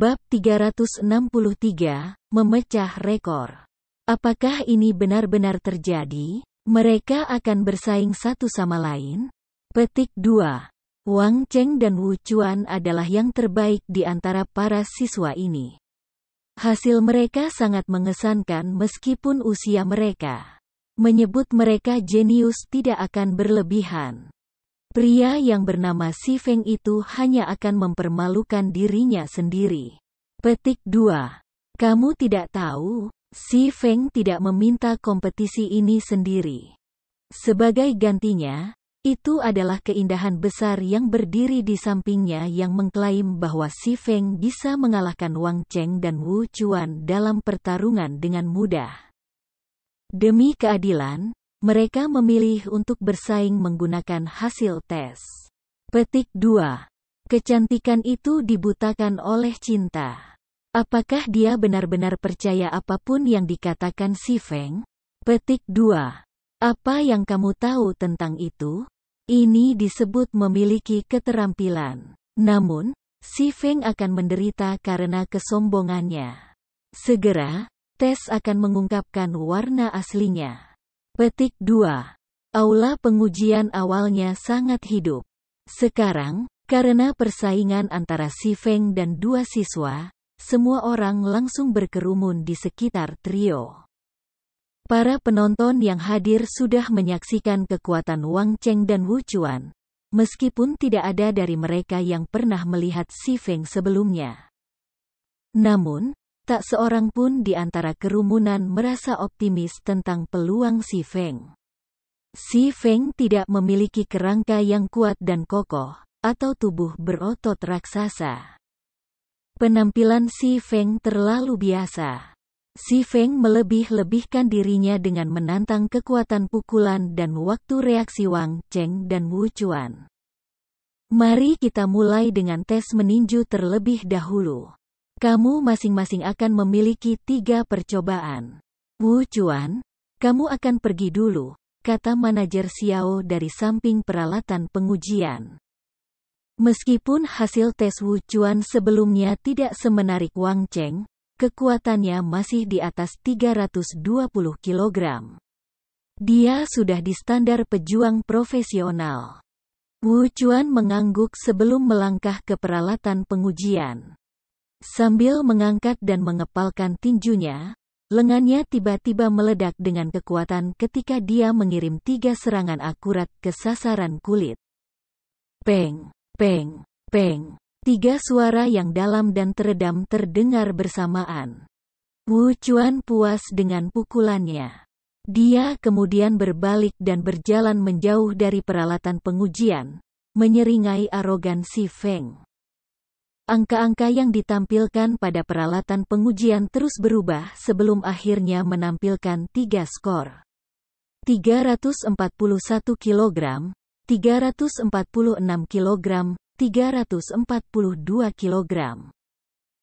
Bab 363, Memecah Rekor. Apakah ini benar-benar terjadi? Mereka akan bersaing satu sama lain? Petik 2. Wang Cheng dan Wu Chuan adalah yang terbaik di antara para siswa ini. Hasil mereka sangat mengesankan meskipun usia mereka. Menyebut mereka jenius tidak akan berlebihan. Pria yang bernama Si Feng itu hanya akan mempermalukan dirinya sendiri. Petik 2. Kamu tidak tahu, Si Feng tidak meminta kompetisi ini sendiri. Sebagai gantinya, itu adalah keindahan besar yang berdiri di sampingnya yang mengklaim bahwa Si Feng bisa mengalahkan Wang Cheng dan Wu Chuan dalam pertarungan dengan mudah. Demi keadilan, mereka memilih untuk bersaing menggunakan hasil tes. Petik 2. Kecantikan itu dibutakan oleh cinta. Apakah dia benar-benar percaya apapun yang dikatakan Si Feng? Petik 2. Apa yang kamu tahu tentang itu? Ini disebut memiliki keterampilan. Namun, Si Feng akan menderita karena kesombongannya. Segera, tes akan mengungkapkan warna aslinya. Petik 2. Aula pengujian awalnya sangat hidup. Sekarang, karena persaingan antara Si Feng dan dua siswa, semua orang langsung berkerumun di sekitar trio. Para penonton yang hadir sudah menyaksikan kekuatan Wang Cheng dan Wu Chuan, meskipun tidak ada dari mereka yang pernah melihat Si Feng sebelumnya. Namun, tak seorang pun di antara kerumunan merasa optimis tentang peluang Si Feng. Si Feng tidak memiliki kerangka yang kuat dan kokoh, atau tubuh berotot raksasa. Penampilan Si Feng terlalu biasa. Si Feng melebih-lebihkan dirinya dengan menantang kekuatan pukulan dan waktu reaksi Wang Cheng dan Wu Chuan. Mari kita mulai dengan tes meninju terlebih dahulu. Kamu masing-masing akan memiliki 3 percobaan. Wu Chuan, kamu akan pergi dulu, kata manajer Xiao dari samping peralatan pengujian. Meskipun hasil tes Wu Chuan sebelumnya tidak semenarik Wang Cheng, kekuatannya masih di atas 320 kg. Dia sudah di standar pejuang profesional. Wu Chuan mengangguk sebelum melangkah ke peralatan pengujian. Sambil mengangkat dan mengepalkan tinjunya, lengannya tiba-tiba meledak dengan kekuatan ketika dia mengirim 3 serangan akurat ke sasaran kulit. Peng, peng, peng. 3 suara yang dalam dan teredam terdengar bersamaan. Wu Chuan puas dengan pukulannya. Dia kemudian berbalik dan berjalan menjauh dari peralatan pengujian, menyeringai arogan Si Feng. Angka-angka yang ditampilkan pada peralatan pengujian terus berubah sebelum akhirnya menampilkan 3 skor. 341 kg, 346 kg, 342 kg.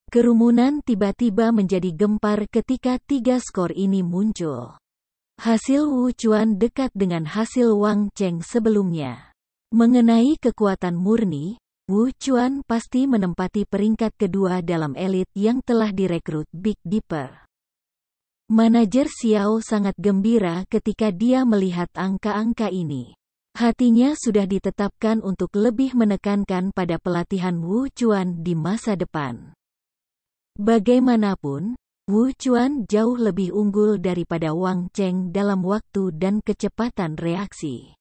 Kerumunan tiba-tiba menjadi gempar ketika 3 skor ini muncul. Hasil Wu Chuan dekat dengan hasil Wang Cheng sebelumnya. Mengenai kekuatan murni, Wu Chuan pasti menempati peringkat kedua dalam elit yang telah direkrut Big Dipper. Manajer Xiao sangat gembira ketika dia melihat angka-angka ini. Hatinya sudah ditetapkan untuk lebih menekankan pada pelatihan Wu Chuan di masa depan. Bagaimanapun, Wu Chuan jauh lebih unggul daripada Wang Cheng dalam waktu dan kecepatan reaksi.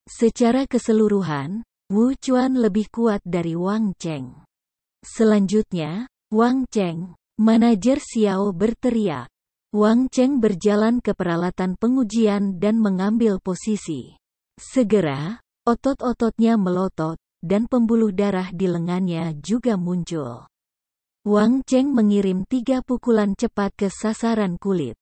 Secara keseluruhan, Wu Chuan lebih kuat dari Wang Cheng. Selanjutnya, Wang Cheng, manajer Xiao berteriak. Wang Cheng berjalan ke peralatan pengujian dan mengambil posisi. Segera, otot-ototnya melotot, dan pembuluh darah di lengannya juga muncul. Wang Cheng mengirim 3 pukulan cepat ke sasaran kulit.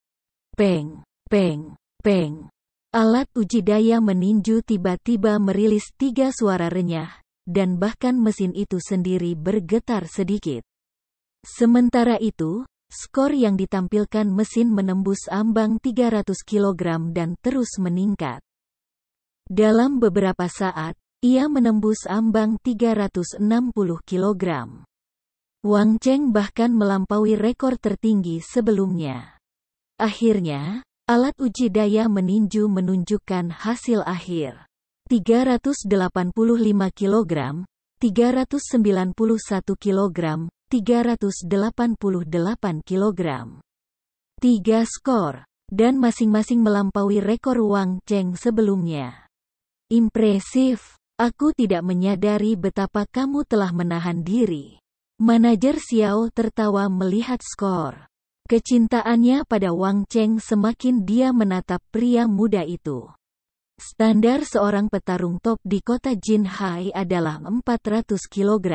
Peng, peng, peng. Alat uji daya meninju tiba-tiba merilis 3 suara renyah, dan bahkan mesin itu sendiri bergetar sedikit. Sementara itu, skor yang ditampilkan mesin menembus ambang 300 kg dan terus meningkat. Dalam beberapa saat, ia menembus ambang 360 kg. Wang Cheng bahkan melampaui rekor tertinggi sebelumnya. Akhirnya, alat uji daya meninju menunjukkan hasil akhir. 385 kg, 391 kg, 388 kg. 3 skor, dan masing-masing melampaui rekor Wang Cheng sebelumnya. Impresif, aku tidak menyadari betapa kamu telah menahan diri. Manajer Xiao tertawa melihat skor. Kecintaannya pada Wang Cheng semakin dia menatap pria muda itu. Standar seorang petarung top di kota Jinhai adalah 400 kg.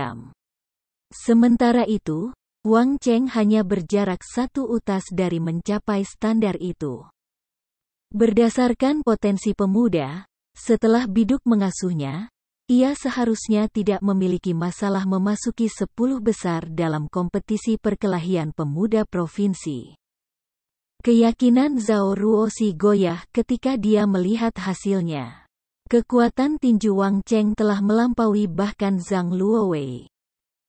Sementara itu, Wang Cheng hanya berjarak 1 utas dari mencapai standar itu. Berdasarkan potensi pemuda, setelah biduk mengasuhnya, ia seharusnya tidak memiliki masalah memasuki 10 besar dalam kompetisi perkelahian pemuda provinsi. Keyakinan Zhao Ruoxi goyah ketika dia melihat hasilnya. Kekuatan tinju Wang Cheng telah melampaui bahkan Zhang Luowei.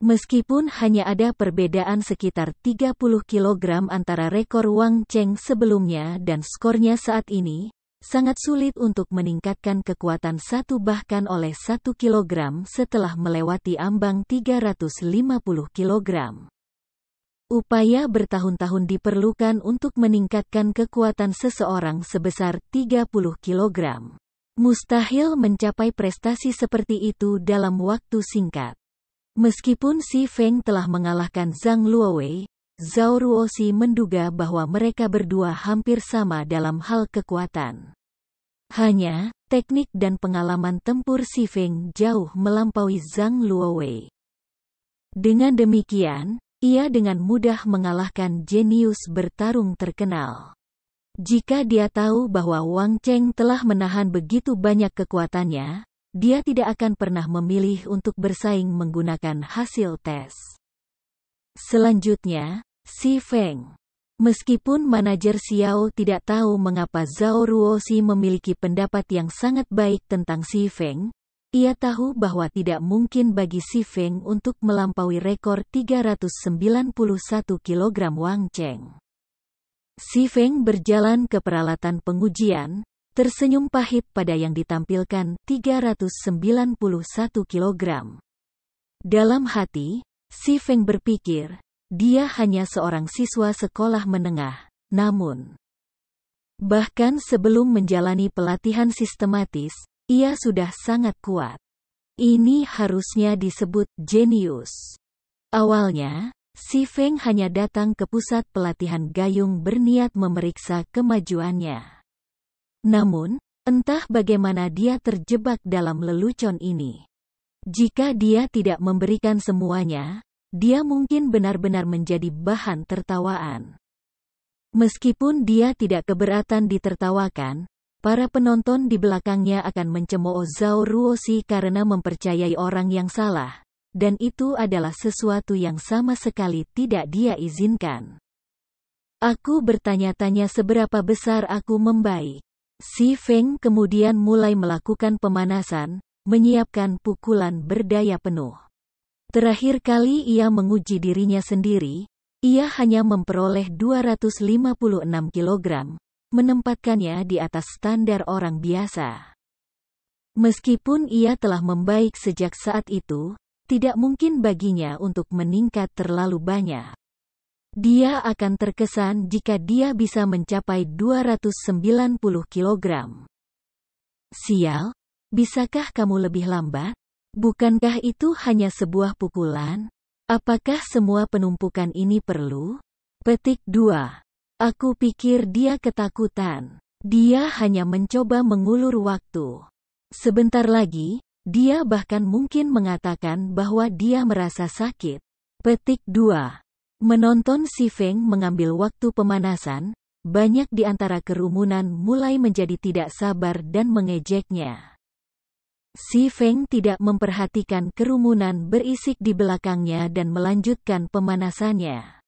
Meskipun hanya ada perbedaan sekitar 30 kg antara rekor Wang Cheng sebelumnya dan skornya saat ini, sangat sulit untuk meningkatkan kekuatan bahkan oleh 1 kg setelah melewati ambang 350 kg. Upaya bertahun-tahun diperlukan untuk meningkatkan kekuatan seseorang sebesar 30 kg. Mustahil mencapai prestasi seperti itu dalam waktu singkat. Meskipun Xi Feng telah mengalahkan Zhang Luowei, Zhao Ruoxi menduga bahwa mereka berdua hampir sama dalam hal kekuatan. Hanya, teknik dan pengalaman tempur Xi Feng jauh melampaui Zhang Luowei. Dengan demikian, ia dengan mudah mengalahkan jenius bertarung terkenal. Jika dia tahu bahwa Wang Cheng telah menahan begitu banyak kekuatannya, dia tidak akan pernah memilih untuk bersaing menggunakan hasil tes. Selanjutnya, Xi Feng. Meskipun manajer Xiao tidak tahu mengapa Zhao Ruoxi memiliki pendapat yang sangat baik tentang Xi Feng, ia tahu bahwa tidak mungkin bagi Xi Feng untuk melampaui rekor 391 kg Wang Cheng. Xi Feng berjalan ke peralatan pengujian, tersenyum pahit pada yang ditampilkan 391 kg. Dalam hati, Xi Feng berpikir, dia hanya seorang siswa sekolah menengah, namun bahkan sebelum menjalani pelatihan sistematis, ia sudah sangat kuat. Ini harusnya disebut jenius. Awalnya, Xi Feng hanya datang ke pusat pelatihan gayung berniat memeriksa kemajuannya. Namun, entah bagaimana dia terjebak dalam lelucon ini. Jika dia tidak memberikan semuanya, dia mungkin benar-benar menjadi bahan tertawaan. Meskipun dia tidak keberatan ditertawakan, para penonton di belakangnya akan mencemooh Zhao Ruoxi karena mempercayai orang yang salah, dan itu adalah sesuatu yang sama sekali tidak dia izinkan. Aku bertanya-tanya seberapa besar aku membaik. Xi Feng kemudian mulai melakukan pemanasan, menyiapkan pukulan berdaya penuh. Terakhir kali ia menguji dirinya sendiri, ia hanya memperoleh 256 kg, menempatkannya di atas standar orang biasa. Meskipun ia telah membaik sejak saat itu, tidak mungkin baginya untuk meningkat terlalu banyak. Dia akan terkesan jika dia bisa mencapai 290 kg. Sial, bisakah kamu lebih lambat? Bukankah itu hanya sebuah pukulan? Apakah semua penumpukan ini perlu? Petik 2. Aku pikir dia ketakutan. Dia hanya mencoba mengulur waktu. Sebentar lagi, dia bahkan mungkin mengatakan bahwa dia merasa sakit. Petik 2. Menonton Xi Feng mengambil waktu pemanasan, banyak di antara kerumunan mulai menjadi tidak sabar dan mengejeknya. Xi Feng tidak memperhatikan kerumunan berisik di belakangnya dan melanjutkan pemanasannya.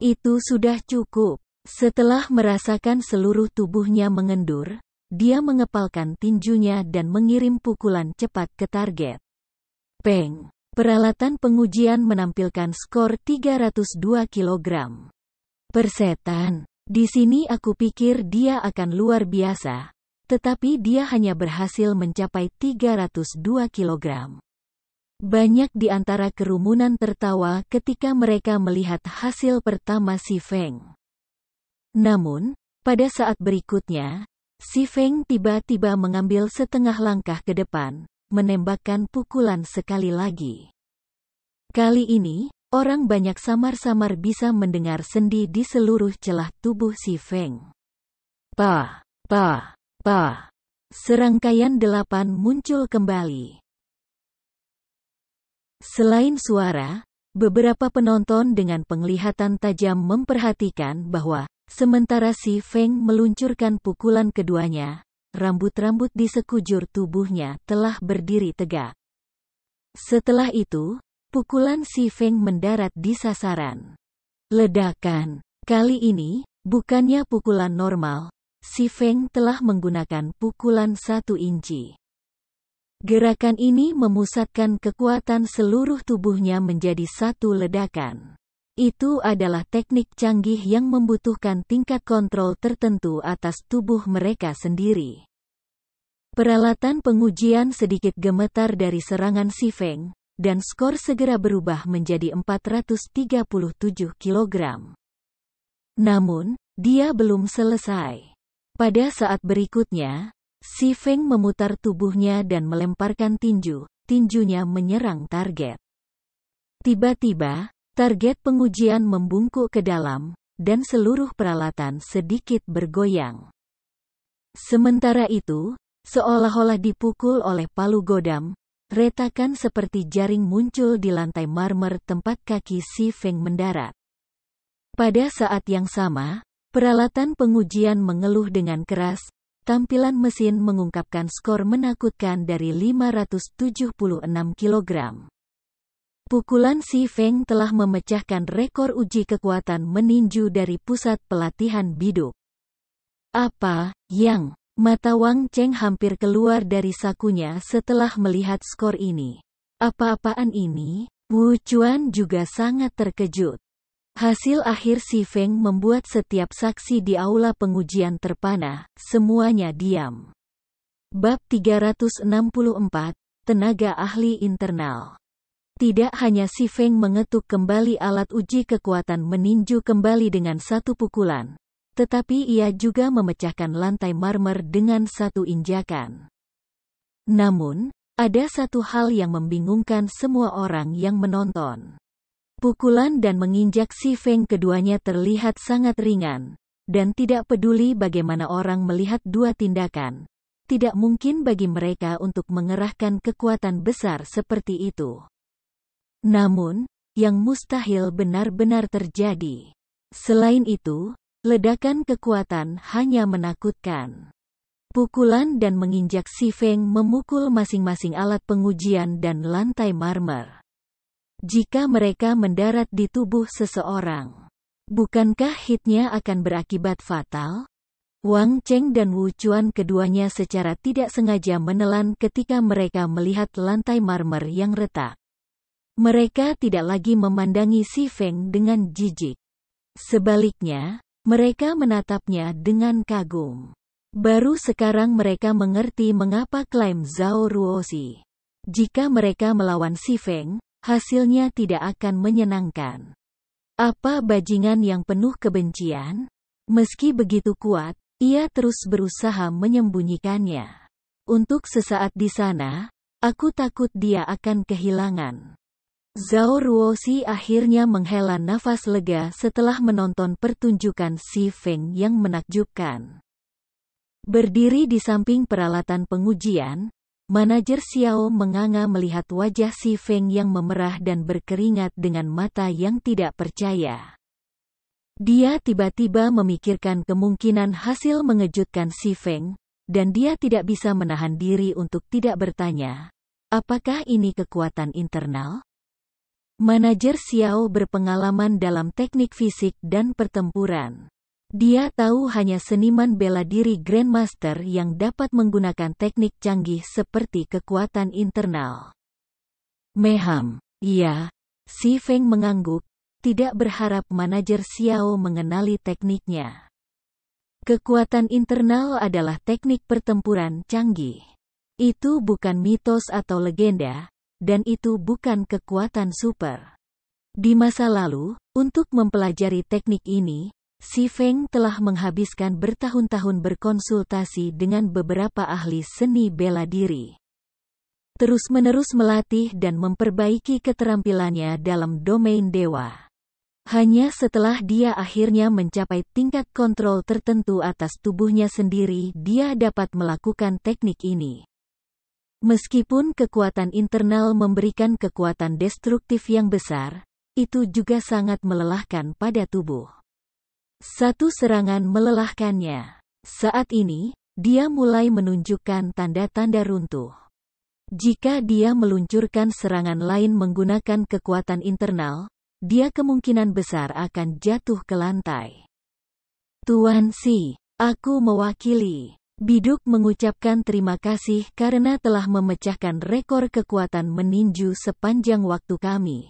Itu sudah cukup. Setelah merasakan seluruh tubuhnya mengendur, dia mengepalkan tinjunya dan mengirim pukulan cepat ke target. Peng! Peralatan pengujian menampilkan skor 302 kilogram. Persetan. Di sini aku pikir dia akan luar biasa, tetapi dia hanya berhasil mencapai 302 kilogram. Banyak di antara kerumunan tertawa ketika mereka melihat hasil pertama si Feng. Namun, pada saat berikutnya, si Feng tiba-tiba mengambil setengah langkah ke depan, menembakkan pukulan sekali lagi. Kali ini, orang banyak samar-samar bisa mendengar sendi di seluruh celah tubuh si Feng. Pa, pa, pa. Serangkaian 8 muncul kembali. Selain suara, beberapa penonton dengan penglihatan tajam memperhatikan bahwa, sementara si Feng meluncurkan pukulan keduanya, rambut-rambut di sekujur tubuhnya telah berdiri tegak. Setelah itu, pukulan si Feng mendarat di sasaran. Ledakan. Kali ini, bukannya pukulan normal, si Feng telah menggunakan pukulan 1 inci. Gerakan ini memusatkan kekuatan seluruh tubuhnya menjadi satu ledakan. Itu adalah teknik canggih yang membutuhkan tingkat kontrol tertentu atas tubuh mereka sendiri. Peralatan pengujian sedikit gemetar dari serangan si Feng, dan skor segera berubah menjadi 437 kilogram. Namun, dia belum selesai. Pada saat berikutnya, si Feng memutar tubuhnya dan melemparkan tinjunya menyerang target. Tiba-tiba, target pengujian membungkuk ke dalam, dan seluruh peralatan sedikit bergoyang. Sementara itu, seolah-olah dipukul oleh palu godam, retakan seperti jaring muncul di lantai marmer tempat kaki si Feng mendarat. Pada saat yang sama, peralatan pengujian mengeluh dengan keras, tampilan mesin mengungkapkan skor menakutkan dari 576 kilogram. Pukulan si Feng telah memecahkan rekor uji kekuatan meninju dari pusat pelatihan biduk. Apa yang? Mata Wang Cheng hampir keluar dari sakunya setelah melihat skor ini. Apa-apaan ini? Wu Chuan juga sangat terkejut. Hasil akhir si Feng membuat setiap saksi di aula pengujian terpana, semuanya diam. Bab 364, Tenaga Ahli Internal. Tidak hanya si Feng mengetuk kembali alat uji kekuatan meninju kembali dengan satu pukulan, tetapi ia juga memecahkan lantai marmer dengan satu injakan. Namun, ada satu hal yang membingungkan semua orang yang menonton. Pukulan dan menginjak si Feng keduanya terlihat sangat ringan, dan tidak peduli bagaimana orang melihat dua tindakan. Tidak mungkin bagi mereka untuk mengerahkan kekuatan besar seperti itu. Namun, yang mustahil benar-benar terjadi. Selain itu, ledakan kekuatan hanya menakutkan. Pukulan dan menginjak si Feng memukul masing-masing alat pengujian dan lantai marmer. Jika mereka mendarat di tubuh seseorang, bukankah hitnya akan berakibat fatal? Wang Cheng dan Wu Chuan keduanya secara tidak sengaja menelan ketika mereka melihat lantai marmer yang retak. Mereka tidak lagi memandangi si Feng dengan jijik. Sebaliknya, mereka menatapnya dengan kagum. Baru sekarang mereka mengerti mengapa klaim Zhao Ruoxi. Jika mereka melawan si Feng, hasilnya tidak akan menyenangkan. Apa bajingan yang penuh kebencian? Meski begitu kuat, ia terus berusaha menyembunyikannya. Untuk sesaat di sana, aku takut dia akan kehilangan. Zhao Ruoxi akhirnya menghela nafas lega setelah menonton pertunjukan si Feng yang menakjubkan. Berdiri di samping peralatan pengujian, manajer Xiao menganga melihat wajah si Feng yang memerah dan berkeringat dengan mata yang tidak percaya. Dia tiba-tiba memikirkan kemungkinan hasil mengejutkan si Feng, dan dia tidak bisa menahan diri untuk tidak bertanya, apakah ini kekuatan internal? Manajer Xiao berpengalaman dalam teknik fisik dan pertempuran. Dia tahu hanya seniman bela diri Grandmaster yang dapat menggunakan teknik canggih seperti kekuatan internal. Meham. Iya. Si Feng mengangguk, tidak berharap manajer Xiao mengenali tekniknya. Kekuatan internal adalah teknik pertempuran canggih. Itu bukan mitos atau legenda, dan itu bukan kekuatan super. Di masa lalu, untuk mempelajari teknik ini, si Feng telah menghabiskan bertahun-tahun berkonsultasi dengan beberapa ahli seni bela diri. Terus-menerus melatih dan memperbaiki keterampilannya dalam domain dewa. Hanya setelah dia akhirnya mencapai tingkat kontrol tertentu atas tubuhnya sendiri, dia dapat melakukan teknik ini. Meskipun kekuatan internal memberikan kekuatan destruktif yang besar, itu juga sangat melelahkan pada tubuh. Satu serangan melelahkannya. Saat ini, dia mulai menunjukkan tanda-tanda runtuh. Jika dia meluncurkan serangan lain menggunakan kekuatan internal, dia kemungkinan besar akan jatuh ke lantai. Tuan Si, aku mewakili. Biduk mengucapkan terima kasih karena telah memecahkan rekor kekuatan meninju sepanjang waktu kami.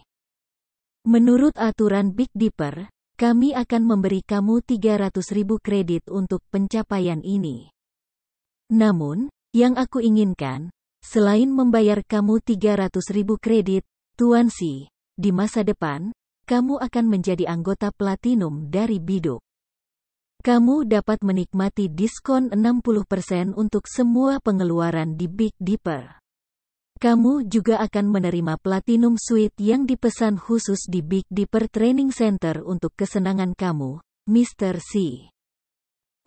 Menurut aturan Big Dipper, kami akan memberi kamu 300.000 kredit untuk pencapaian ini. Namun, yang aku inginkan, selain membayar kamu 300.000 kredit, Tuan Si, di masa depan, kamu akan menjadi anggota platinum dari Biduk. Kamu dapat menikmati diskon 60% untuk semua pengeluaran di Big Dipper. Kamu juga akan menerima Platinum Suite yang dipesan khusus di Big Dipper Training Center untuk kesenangan kamu, Mr. Si.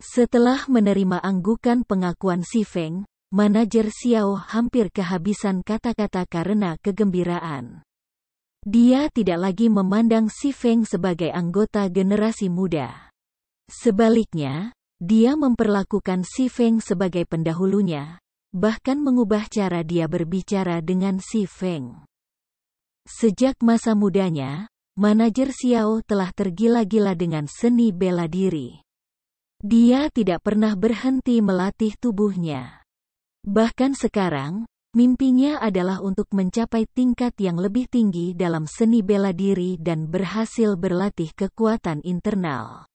Setelah menerima anggukan pengakuan si Feng, manajer Xiao hampir kehabisan kata-kata karena kegembiraan. Dia tidak lagi memandang si Feng sebagai anggota generasi muda. Sebaliknya, dia memperlakukan si Feng sebagai pendahulunya, bahkan mengubah cara dia berbicara dengan si Feng. Sejak masa mudanya, manajer Xiao telah tergila-gila dengan seni bela diri. Dia tidak pernah berhenti melatih tubuhnya. Bahkan sekarang, mimpinya adalah untuk mencapai tingkat yang lebih tinggi dalam seni bela diri dan berhasil berlatih kekuatan internal.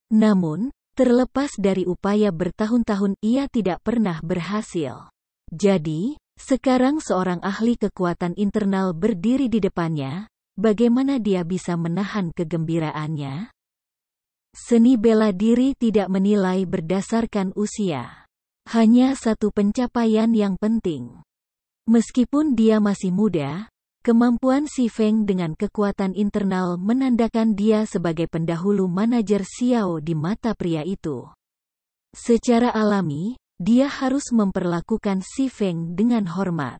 Namun, terlepas dari upaya bertahun-tahun ia tidak pernah berhasil. Jadi, sekarang seorang ahli kekuatan internal berdiri di depannya, bagaimana dia bisa menahan kegembiraannya? Seni bela diri tidak menilai berdasarkan usia. Hanya satu pencapaian yang penting. Meskipun dia masih muda, kemampuan si Feng dengan kekuatan internal menandakan dia sebagai pendahulu manajer Xiao di mata pria itu. Secara alami, dia harus memperlakukan si Feng dengan hormat.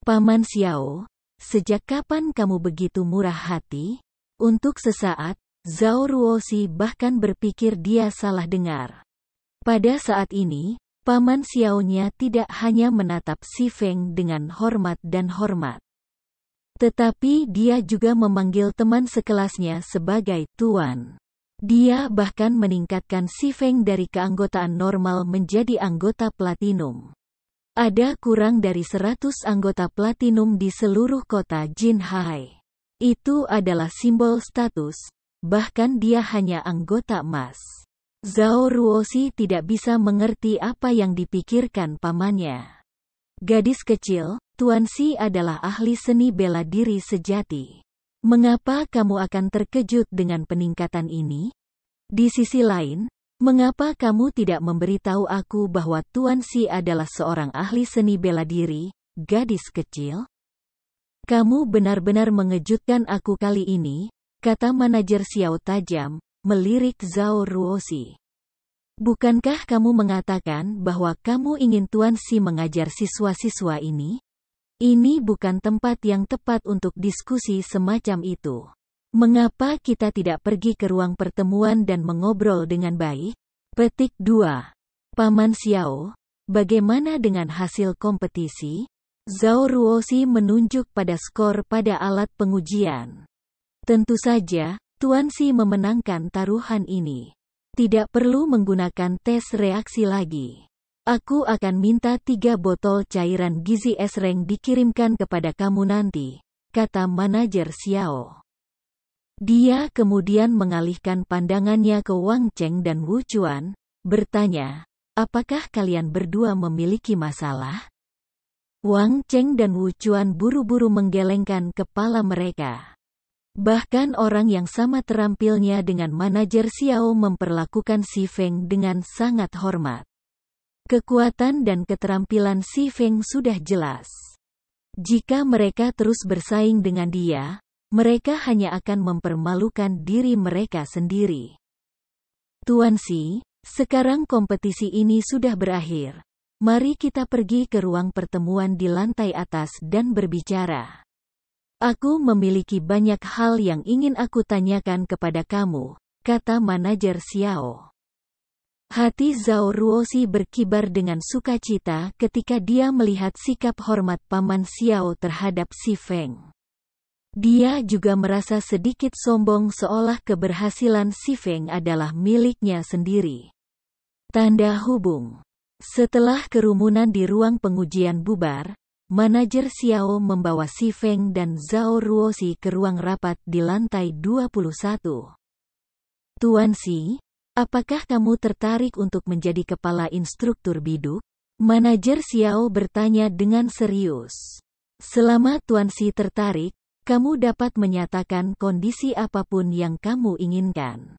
Paman Xiao, sejak kapan kamu begitu murah hati? Untuk sesaat, Zhao Ruoxi bahkan berpikir dia salah dengar. Pada saat ini, Paman Xiao-nya tidak hanya menatap si Feng dengan hormat dan hormat. Tetapi dia juga memanggil teman sekelasnya sebagai Tuan. Dia bahkan meningkatkan si Feng dari keanggotaan normal menjadi anggota platinum. Ada kurang dari 100 anggota platinum di seluruh kota Jinhai. Itu adalah simbol status, bahkan dia hanya anggota emas. Zhao Ruoxi tidak bisa mengerti apa yang dipikirkan pamannya. Gadis kecil, Tuan Si adalah ahli seni bela diri sejati. Mengapa kamu akan terkejut dengan peningkatan ini? Di sisi lain, mengapa kamu tidak memberitahu aku bahwa Tuan Si adalah seorang ahli seni bela diri, gadis kecil? Kamu benar-benar mengejutkan aku kali ini, kata manajer Xiao tajam, melirik Zhao Ruoxi. Bukankah kamu mengatakan bahwa kamu ingin Tuan Si mengajar siswa-siswa ini? Ini bukan tempat yang tepat untuk diskusi semacam itu. Mengapa kita tidak pergi ke ruang pertemuan dan mengobrol dengan baik? Petik 2. Paman Xiao, bagaimana dengan hasil kompetisi? Zhao Ruoxi menunjuk pada skor pada alat pengujian. Tentu saja, Tuan Si memenangkan taruhan ini. Tidak perlu menggunakan tes reaksi lagi. Aku akan minta 3 botol cairan gizi esreng dikirimkan kepada kamu nanti, kata manajer Xiao. Dia kemudian mengalihkan pandangannya ke Wang Cheng dan Wu Chuan, bertanya, apakah kalian berdua memiliki masalah? Wang Cheng dan Wu Chuan buru-buru menggelengkan kepala mereka. Bahkan orang yang sama terampilnya dengan manajer Xiao memperlakukan Si Feng dengan sangat hormat. Kekuatan dan keterampilan Si Feng sudah jelas. Jika mereka terus bersaing dengan dia, mereka hanya akan mempermalukan diri mereka sendiri. Tuan Si, sekarang kompetisi ini sudah berakhir. Mari kita pergi ke ruang pertemuan di lantai atas dan berbicara. Aku memiliki banyak hal yang ingin aku tanyakan kepada kamu, kata manajer Xiao. Hati Zhao Ruoxi berkibar dengan sukacita ketika dia melihat sikap hormat Paman Xiao terhadap Si Feng. Dia juga merasa sedikit sombong seolah keberhasilan Si Feng adalah miliknya sendiri. Tanda hubung. Setelah kerumunan di ruang pengujian bubar, manajer Xiao membawa Si Feng dan Zhao Ruoxi ke ruang rapat di lantai 21. Tuan Si, apakah kamu tertarik untuk menjadi kepala instruktur biduk? Manajer Xiao bertanya dengan serius. Selama Tuan Si tertarik, kamu dapat menyatakan kondisi apapun yang kamu inginkan.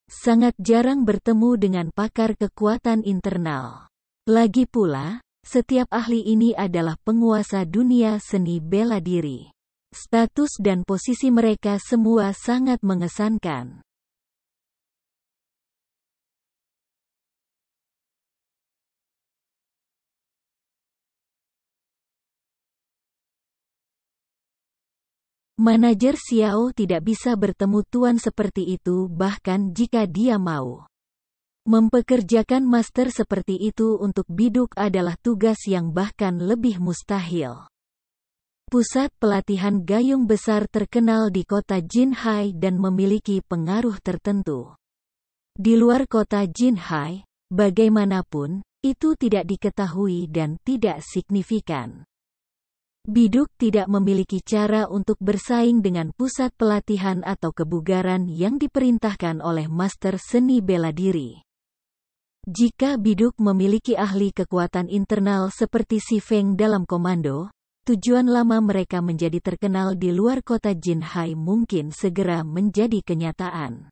Sangat jarang bertemu dengan pakar kekuatan internal. Lagi pula, setiap ahli ini adalah penguasa dunia seni bela diri. Status dan posisi mereka semua sangat mengesankan. Manajer Xiao tidak bisa bertemu tuan seperti itu bahkan jika dia mau. Mempekerjakan master seperti itu untuk biduk adalah tugas yang bahkan lebih mustahil. Pusat pelatihan gayung besar terkenal di kota Jinhai dan memiliki pengaruh tertentu. Di luar kota Jinhai, bagaimanapun, itu tidak diketahui dan tidak signifikan. Biduk tidak memiliki cara untuk bersaing dengan pusat pelatihan atau kebugaran yang diperintahkan oleh master seni bela diri. Jika biduk memiliki ahli kekuatan internal seperti Si Feng dalam komando, tujuan lama mereka menjadi terkenal di luar kota Jinhai mungkin segera menjadi kenyataan.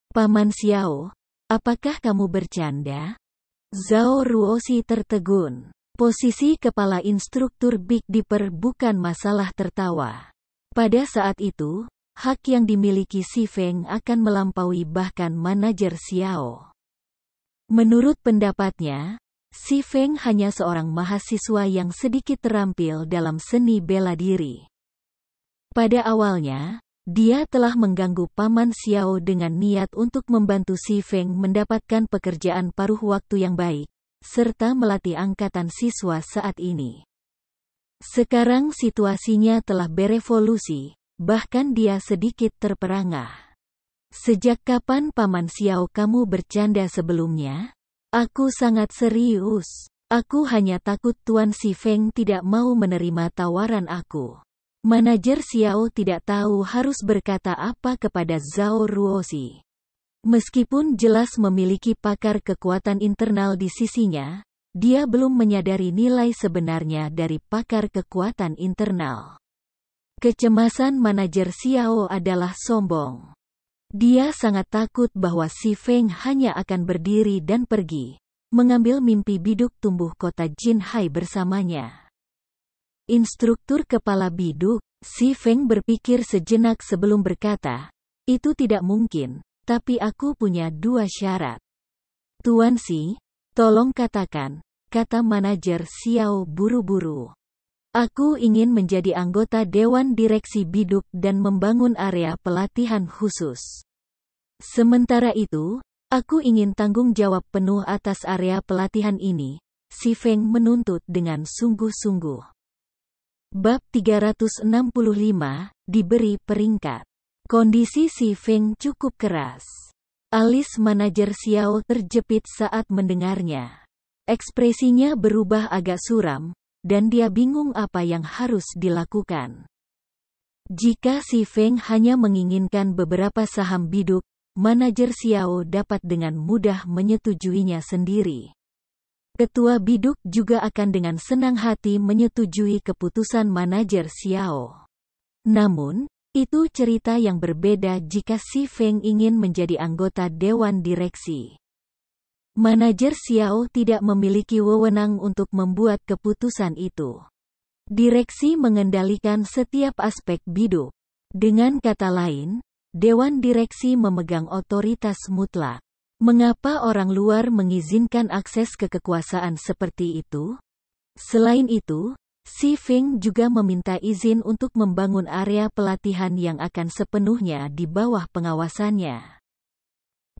Paman Xiao, apakah kamu bercanda? Zhao Ruoxi tertegun. Posisi kepala instruktur Big Dipper bukan masalah tertawa. Pada saat itu, hak yang dimiliki Si Feng akan melampaui bahkan manajer Xiao. Menurut pendapatnya, Si Feng hanya seorang mahasiswa yang sedikit terampil dalam seni bela diri. Pada awalnya, dia telah mengganggu Paman Xiao dengan niat untuk membantu Si Feng mendapatkan pekerjaan paruh waktu yang baik, serta melatih angkatan siswa saat ini. Sekarang situasinya telah berevolusi, bahkan dia sedikit terperangah. Sejak kapan Paman Xiao kamu bercanda sebelumnya? Aku sangat serius. Aku hanya takut Tuan Si Feng tidak mau menerima tawaran aku. Manajer Xiao tidak tahu harus berkata apa kepada Zhao Ruoxi. Meskipun jelas memiliki pakar kekuatan internal di sisinya, dia belum menyadari nilai sebenarnya dari pakar kekuatan internal. Kecemasan manajer Xiao adalah sombong. Dia sangat takut bahwa Si Feng hanya akan berdiri dan pergi, mengambil mimpi biduk tumbuh kota Jinhai bersamanya. Instruktur kepala biduk, Si Feng berpikir sejenak sebelum berkata, itu tidak mungkin. Tapi aku punya 2 syarat. Tuan Si, tolong katakan, kata manajer Xiao buru-buru. Aku ingin menjadi anggota Dewan Direksi Biduk dan membangun area pelatihan khusus. Sementara itu, aku ingin tanggung jawab penuh atas area pelatihan ini, Si Feng menuntut dengan sungguh-sungguh. Bab 365, diberi peringkat. Kondisi Si Feng cukup keras. Alis manajer Xiao terjepit saat mendengarnya. Ekspresinya berubah agak suram, dan dia bingung apa yang harus dilakukan. Jika si Feng hanya menginginkan beberapa saham biduk, manajer Xiao dapat dengan mudah menyetujuinya sendiri. Ketua biduk juga akan dengan senang hati menyetujui keputusan manajer Xiao. Namun, itu cerita yang berbeda jika si Feng ingin menjadi anggota dewan direksi. Manajer Xiao tidak memiliki wewenang untuk membuat keputusan itu. Direksi mengendalikan setiap aspek biduk. Dengan kata lain, dewan direksi memegang otoritas mutlak. Mengapa orang luar mengizinkan akses ke kekuasaan seperti itu? Selain itu, si Feng juga meminta izin untuk membangun area pelatihan yang akan sepenuhnya di bawah pengawasannya.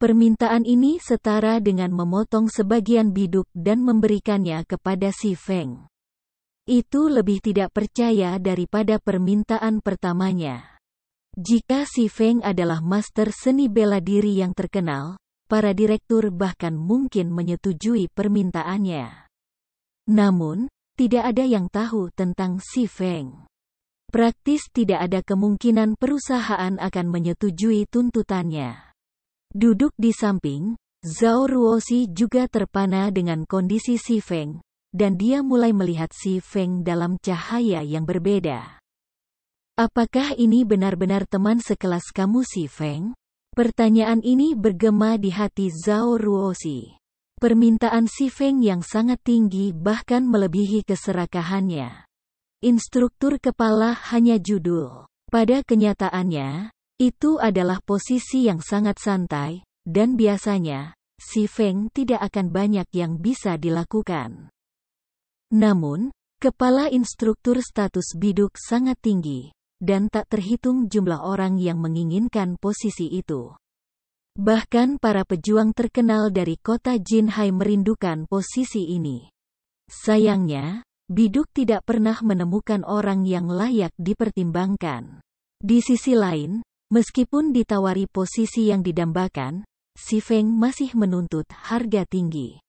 Permintaan ini setara dengan memotong sebagian biduk dan memberikannya kepada si Feng. Itu lebih tidak percaya daripada permintaan pertamanya. Jika si Feng adalah master seni bela diri yang terkenal, para direktur bahkan mungkin menyetujui permintaannya. Namun, tidak ada yang tahu tentang si Feng. Praktis tidak ada kemungkinan perusahaan akan menyetujui tuntutannya. Duduk di samping, Zhao Ruoxi juga terpana dengan kondisi si Feng, dan dia mulai melihat si Feng dalam cahaya yang berbeda. Apakah ini benar-benar teman sekelas kamu si Feng? Pertanyaan ini bergema di hati Zhao Ruoxi. Permintaan si Feng yang sangat tinggi bahkan melebihi keserakahannya. Instruktur kepala hanya judul. Pada kenyataannya, itu adalah posisi yang sangat santai, dan biasanya, si Feng tidak akan banyak yang bisa dilakukan. Namun, kepala instruktur status biduk sangat tinggi, dan tak terhitung jumlah orang yang menginginkan posisi itu. Bahkan para pejuang terkenal dari kota Jinhai merindukan posisi ini. Sayangnya, biduk tidak pernah menemukan orang yang layak dipertimbangkan. Di sisi lain, meskipun ditawari posisi yang didambakan, si Feng masih menuntut harga tinggi.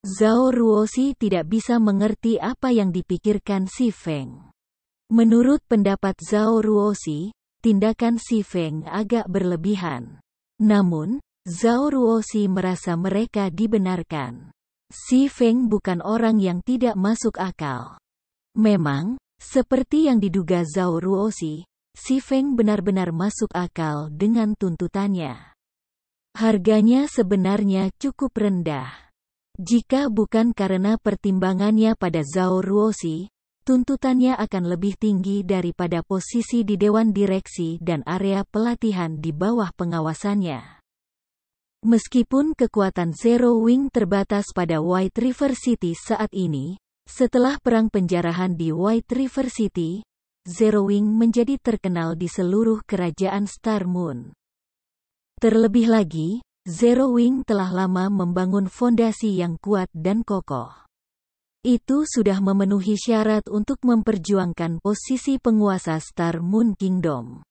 Zhao Ruoxi tidak bisa mengerti apa yang dipikirkan si Feng. Menurut pendapat Zhao Ruoxi, tindakan si Feng agak berlebihan. Namun, Zhao Ruoxi merasa mereka dibenarkan. Si Feng bukan orang yang tidak masuk akal. Memang, seperti yang diduga Zhao Ruoxi, si Feng benar-benar masuk akal dengan tuntutannya. Harganya sebenarnya cukup rendah. Jika bukan karena pertimbangannya pada Zhao Ruoxi, tuntutannya akan lebih tinggi daripada posisi di dewan direksi dan area pelatihan di bawah pengawasannya. Meskipun kekuatan Zero Wing terbatas pada White River City saat ini, setelah perang penjarahan di White River City, Zero Wing menjadi terkenal di seluruh kerajaan Star Moon. Terlebih lagi, Zero Wing telah lama membangun fondasi yang kuat dan kokoh. Itu sudah memenuhi syarat untuk memperjuangkan posisi penguasa Star Moon Kingdom.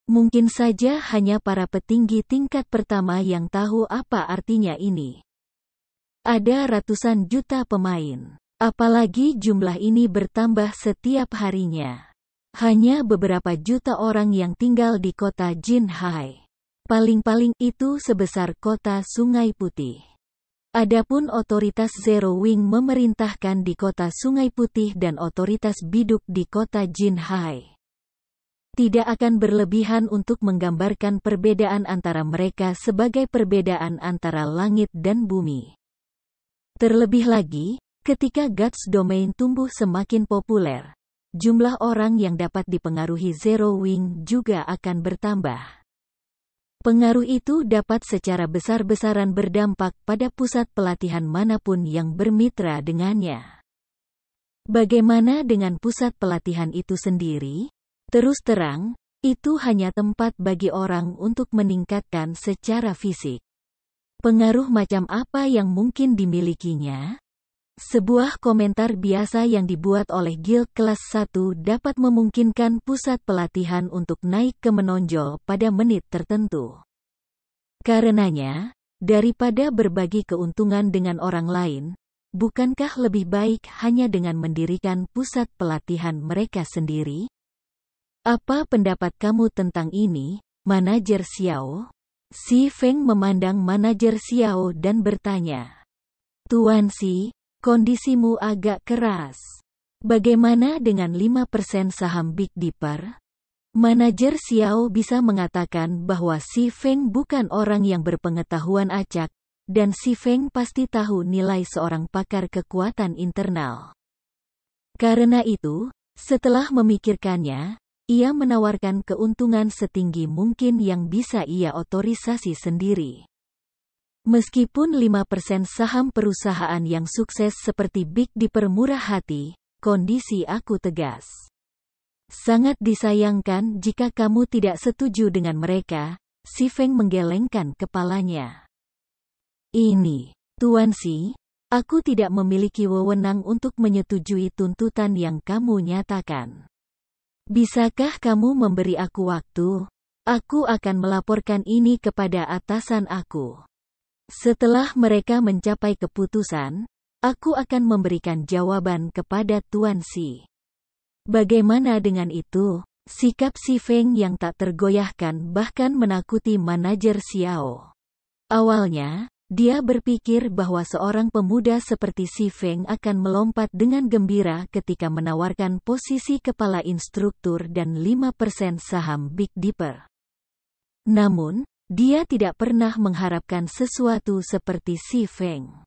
Mungkin saja hanya para petinggi tingkat pertama yang tahu apa artinya ini. Ada ratusan juta pemain. Apalagi jumlah ini bertambah setiap harinya. Hanya beberapa juta orang yang tinggal di kota Jinhai. Paling-paling itu sebesar kota Sungai Putih. Adapun otoritas Zero Wing memerintahkan di kota Sungai Putih dan otoritas biduk di kota Jinhai. Tidak akan berlebihan untuk menggambarkan perbedaan antara mereka sebagai perbedaan antara langit dan bumi. Terlebih lagi, ketika Guts Domain tumbuh semakin populer, jumlah orang yang dapat dipengaruhi Zero Wing juga akan bertambah. Pengaruh itu dapat secara besar-besaran berdampak pada pusat pelatihan manapun yang bermitra dengannya. Bagaimana dengan pusat pelatihan itu sendiri? Terus terang, itu hanya tempat bagi orang untuk meningkatkan secara fisik. Pengaruh macam apa yang mungkin dimilikinya? Sebuah komentar biasa yang dibuat oleh guild kelas 1 dapat memungkinkan pusat pelatihan untuk naik ke menonjol pada menit tertentu. Karenanya, daripada berbagi keuntungan dengan orang lain, bukankah lebih baik hanya dengan mendirikan pusat pelatihan mereka sendiri? Apa pendapat kamu tentang ini, Manajer Xiao? Si Feng memandang Manajer Xiao dan bertanya. Tuan Si, kondisimu agak keras. Bagaimana dengan 5% saham Big Dipper? Manajer Xiao bisa mengatakan bahwa Si Feng bukan orang yang berpengetahuan acak, dan Si Feng pasti tahu nilai seorang pakar kekuatan internal. Karena itu, setelah memikirkannya, ia menawarkan keuntungan setinggi mungkin yang bisa ia otorisasi sendiri. Meskipun 5% saham perusahaan yang sukses seperti Big Dipper murah hati, kondisi aku tegas. Sangat disayangkan jika kamu tidak setuju dengan mereka, Si Feng menggelengkan kepalanya. Ini, Tuan Si, aku tidak memiliki wewenang untuk menyetujui tuntutan yang kamu nyatakan. Bisakah kamu memberi aku waktu? Aku akan melaporkan ini kepada atasan aku. Setelah mereka mencapai keputusan, aku akan memberikan jawaban kepada Tuan Si. Bagaimana dengan itu? Sikap Si Feng yang tak tergoyahkan bahkan menakuti Manajer Xiao. Awalnya, dia berpikir bahwa seorang pemuda seperti Si Feng akan melompat dengan gembira ketika menawarkan posisi kepala instruktur dan 5% saham Big Dipper. Namun, dia tidak pernah mengharapkan sesuatu seperti Si Feng.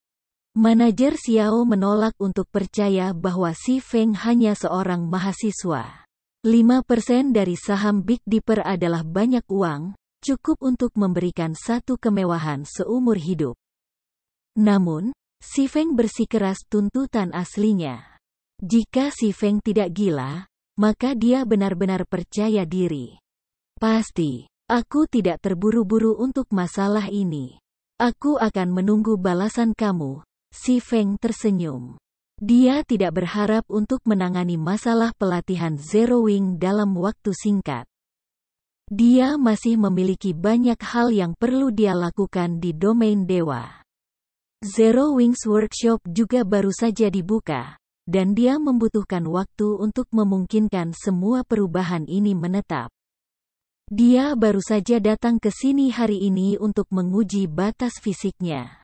Manajer Xiao menolak untuk percaya bahwa Si Feng hanya seorang mahasiswa. 5% dari saham Big Dipper adalah banyak uang, cukup untuk memberikan satu kemewahan seumur hidup. Namun, Si Feng bersikeras tuntutan aslinya. Jika Si Feng tidak gila, maka dia benar-benar percaya diri. Pasti, aku tidak terburu-buru untuk masalah ini. Aku akan menunggu balasan kamu. Si Feng tersenyum. Dia tidak berharap untuk menangani masalah pelatihan Zero Wing dalam waktu singkat. Dia masih memiliki banyak hal yang perlu dia lakukan di domain dewa. Zero Wings Workshop juga baru saja dibuka, dan dia membutuhkan waktu untuk memungkinkan semua perubahan ini menetap. Dia baru saja datang ke sini hari ini untuk menguji batas fisiknya.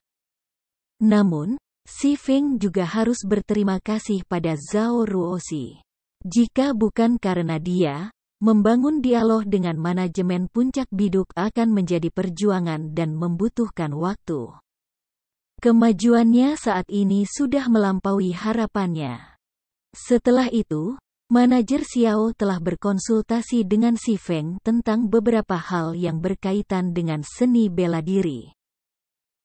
Namun, Si Feng juga harus berterima kasih pada Zhao Ruoxi. Jika bukan karena dia, membangun dialog dengan manajemen puncak biduk akan menjadi perjuangan dan membutuhkan waktu. Kemajuannya saat ini sudah melampaui harapannya. Setelah itu, Manajer Xiao telah berkonsultasi dengan Si Feng tentang beberapa hal yang berkaitan dengan seni bela diri.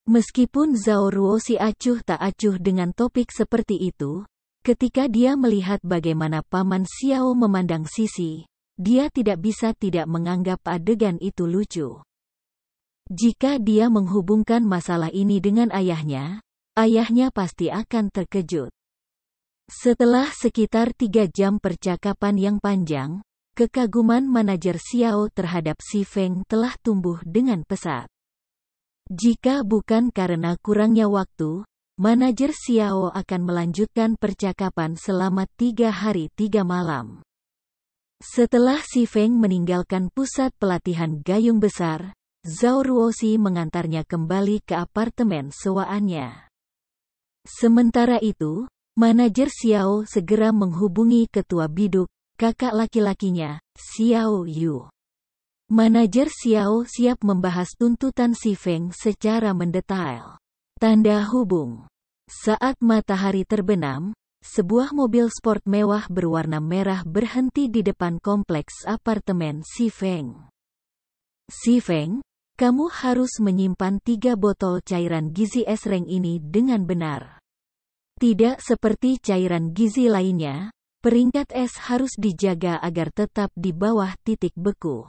Meskipun Zhao Ruoxi acuh tak acuh dengan topik seperti itu, ketika dia melihat bagaimana Paman Xiao memandang Sisi, dia tidak bisa tidak menganggap adegan itu lucu. Jika dia menghubungkan masalah ini dengan ayahnya pasti akan terkejut. Setelah sekitar 3 jam percakapan yang panjang, kekaguman Manajer Xiao terhadap Si Feng telah tumbuh dengan pesat. Jika bukan karena kurangnya waktu, Manajer Xiao akan melanjutkan percakapan selama 3 hari 3 malam. Setelah Si Feng meninggalkan pusat pelatihan gayung besar, Zhao Ruoxi mengantarnya kembali ke apartemen sewaannya. Sementara itu, Manajer Xiao segera menghubungi ketua biduk, kakak laki-lakinya, Xiao Yu. Manajer Xiao siap membahas tuntutan Si Feng secara mendetail. Tanda hubung. Saat matahari terbenam, sebuah mobil sport mewah berwarna merah berhenti di depan kompleks apartemen Si Feng. Si Feng, kamu harus menyimpan 3 botol cairan gizi es reng ini dengan benar. Tidak seperti cairan gizi lainnya, peringkat es harus dijaga agar tetap di bawah titik beku.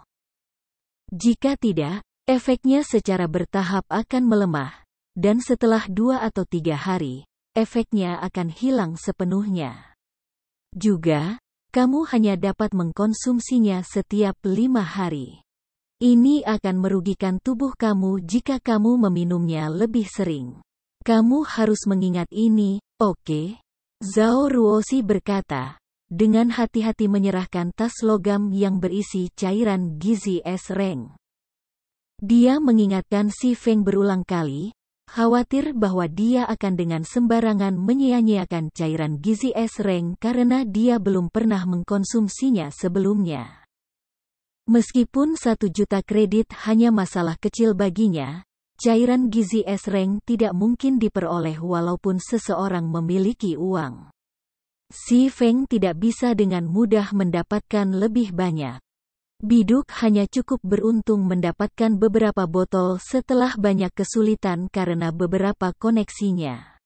Jika tidak, efeknya secara bertahap akan melemah, dan setelah 2 atau 3 hari, efeknya akan hilang sepenuhnya. Juga, kamu hanya dapat mengkonsumsinya setiap 5 hari. Ini akan merugikan tubuh kamu jika kamu meminumnya lebih sering. Kamu harus mengingat ini, oke? Zhao Ruoxi berkata, dengan hati-hati menyerahkan tas logam yang berisi cairan gizi es Reng. Dia mengingatkan Si Feng berulang kali, khawatir bahwa dia akan dengan sembarangan menyia-nyiakan cairan gizi es Reng karena dia belum pernah mengkonsumsinya sebelumnya. Meskipun 1 juta kredit hanya masalah kecil baginya, cairan gizi es Reng tidak mungkin diperoleh walaupun seseorang memiliki uang. Si Feng tidak bisa dengan mudah mendapatkan lebih banyak. Biduk hanya cukup beruntung mendapatkan beberapa botol setelah banyak kesulitan karena beberapa koneksinya.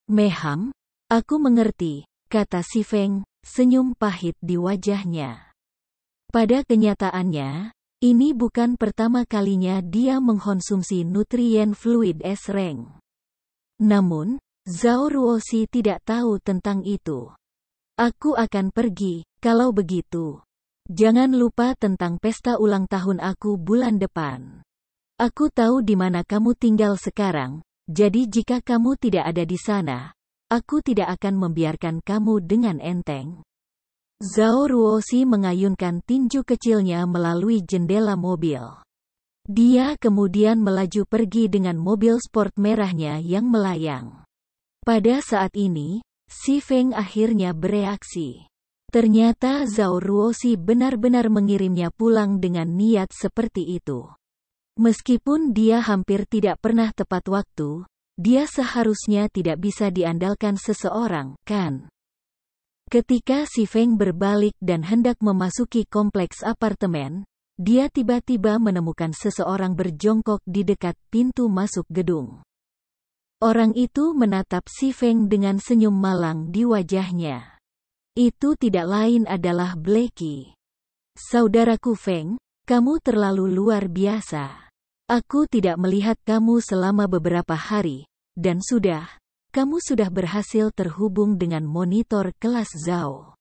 Meham, aku mengerti, kata Si Feng, senyum pahit di wajahnya. Pada kenyataannya, ini bukan pertama kalinya dia mengkonsumsi nutrien fluid es Reng. Namun, Zhao Ruoxi tidak tahu tentang itu. Aku akan pergi, kalau begitu. Jangan lupa tentang pesta ulang tahun aku bulan depan. Aku tahu di mana kamu tinggal sekarang, jadi jika kamu tidak ada di sana, aku tidak akan membiarkan kamu dengan enteng. Zhao Ruoxi mengayunkan tinju kecilnya melalui jendela mobil. Dia kemudian melaju pergi dengan mobil sport merahnya yang melayang. Pada saat ini, Si Feng akhirnya bereaksi. Ternyata Zhao Ruoxi benar-benar mengirimnya pulang dengan niat seperti itu. Meskipun dia hampir tidak pernah tepat waktu, dia seharusnya tidak bisa diandalkan seseorang, kan? Ketika Si Feng berbalik dan hendak memasuki kompleks apartemen, dia tiba-tiba menemukan seseorang berjongkok di dekat pintu masuk gedung. Orang itu menatap Si Feng dengan senyum malang di wajahnya. Itu tidak lain adalah Blackie. Saudaraku Feng, kamu terlalu luar biasa. Aku tidak melihat kamu selama beberapa hari, dan kamu sudah berhasil terhubung dengan monitor kelas Zhao.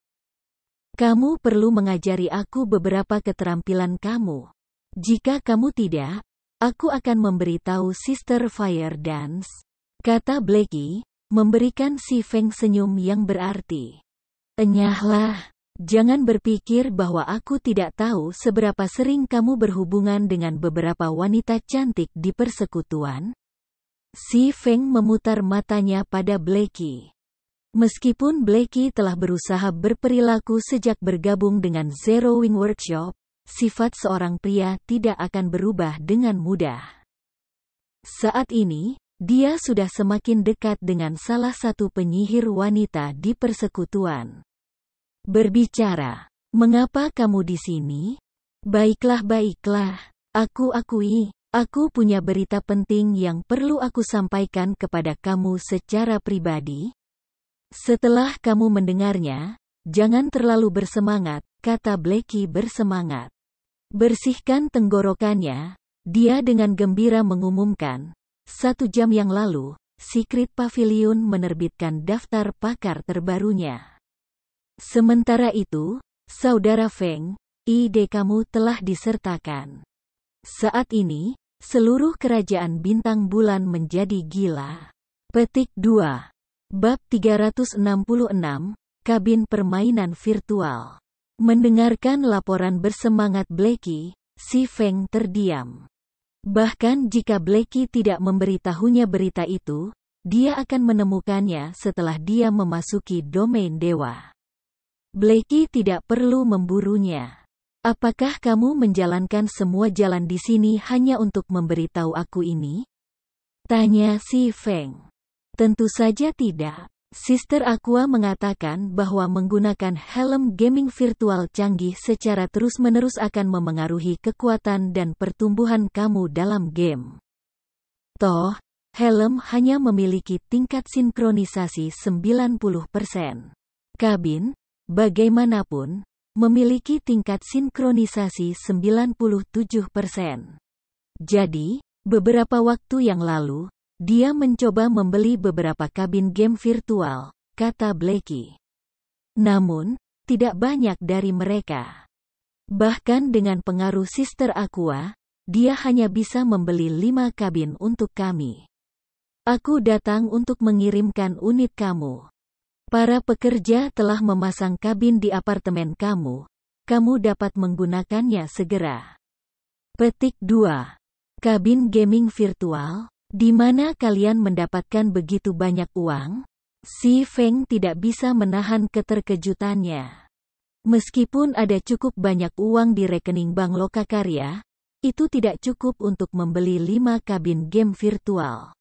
Kamu perlu mengajari aku beberapa keterampilan kamu. Jika kamu tidak, aku akan memberitahu Sister Fire Dance, kata Blackie, memberikan Si Feng senyum yang berarti. Enyahlah, jangan berpikir bahwa aku tidak tahu seberapa sering kamu berhubungan dengan beberapa wanita cantik di persekutuan. Si Feng memutar matanya pada Blackie. Meskipun Blackie telah berusaha berperilaku sejak bergabung dengan Zero Wing Workshop, sifat seorang pria tidak akan berubah dengan mudah. Saat ini, dia sudah semakin dekat dengan salah satu penyihir wanita di persekutuan. Berbicara, mengapa kamu di sini? Baiklah, aku akui, aku punya berita penting yang perlu aku sampaikan kepada kamu secara pribadi. Setelah kamu mendengarnya, jangan terlalu bersemangat, kata Blackie bersemangat. Bersihkan tenggorokannya, dia dengan gembira mengumumkan. 1 jam yang lalu, Secret Pavilion menerbitkan daftar pakar terbarunya. Sementara itu, Saudara Feng, ide kamu telah disertakan. Saat ini, seluruh kerajaan bintang bulan menjadi gila. Petik 2. Bab 366, Kabin Permainan Virtual. Mendengarkan laporan bersemangat Blackie, Si Feng terdiam. Bahkan jika Blackie tidak memberitahunya berita itu, dia akan menemukannya setelah dia memasuki domain dewa. Blackie tidak perlu memburunya. Apakah kamu menjalankan semua jalan di sini hanya untuk memberitahu aku ini? Tanya Si Feng. Tentu saja tidak. Sister Aqua mengatakan bahwa menggunakan helm gaming virtual canggih secara terus-menerus akan memengaruhi kekuatan dan pertumbuhan kamu dalam game. Toh, helm hanya memiliki tingkat sinkronisasi 90%. Kabin, bagaimanapun, memiliki tingkat sinkronisasi 97%. Jadi, beberapa waktu yang lalu, dia mencoba membeli beberapa kabin game virtual, kata Blackie. Namun, tidak banyak dari mereka. Bahkan dengan pengaruh Sister Aqua, dia hanya bisa membeli 5 kabin untuk kami. Aku datang untuk mengirimkan unit kamu. Para pekerja telah memasang kabin di apartemen kamu. Kamu dapat menggunakannya segera. Petik 2. Kabin gaming virtual. Di mana kalian mendapatkan begitu banyak uang? Si Feng tidak bisa menahan keterkejutannya. Meskipun ada cukup banyak uang di rekening bank Lokakarya, itu tidak cukup untuk membeli 5 kabin game virtual.